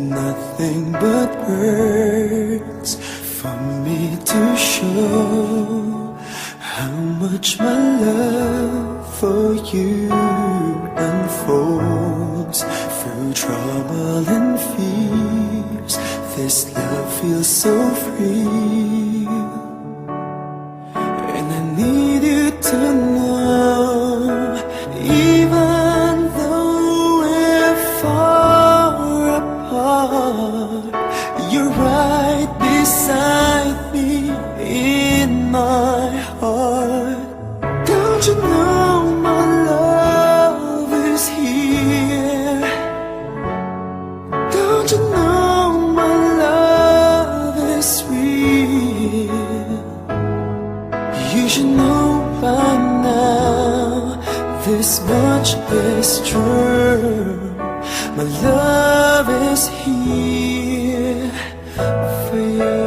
nothing but words for me to show how much my love for you unfolds through trouble and fears. This love feels so free, and I need you to know, even though we're far apart, you're right beside me in my heart. Don't you know my love is here? Don't you know my love is real? You should know by now, this much is true. My love is here for you.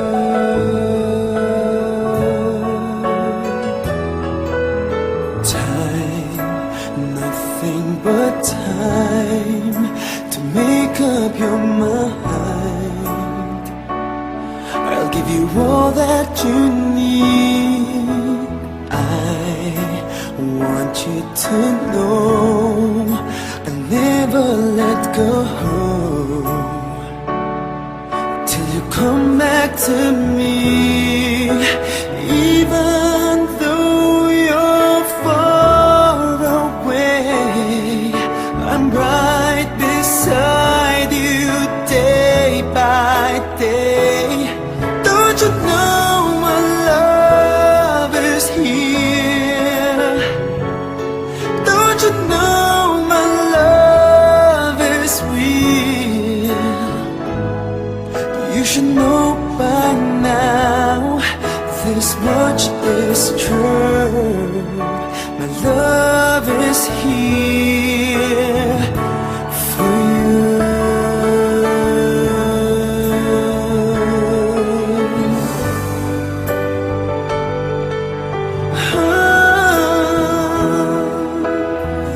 Nothing but time to make up your mind. I'll give you all that you need. I want you to know I'll never let go till you come back to me. Even though you're far away, I'm right beside you day by day. Don't you know my love is here? Don't you know my love is real? You should know by now, this much is true. My love is here for you.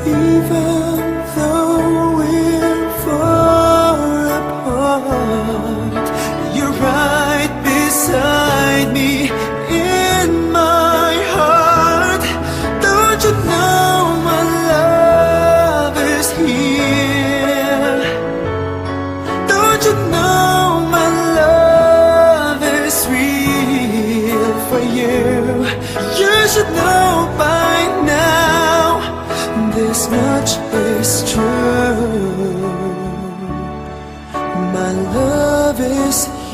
Even though we're far apart, you're right beside me in my heart. Don't you know my love is here? Don't you know my love is real for you? You should know by now, this much is true. My love is here.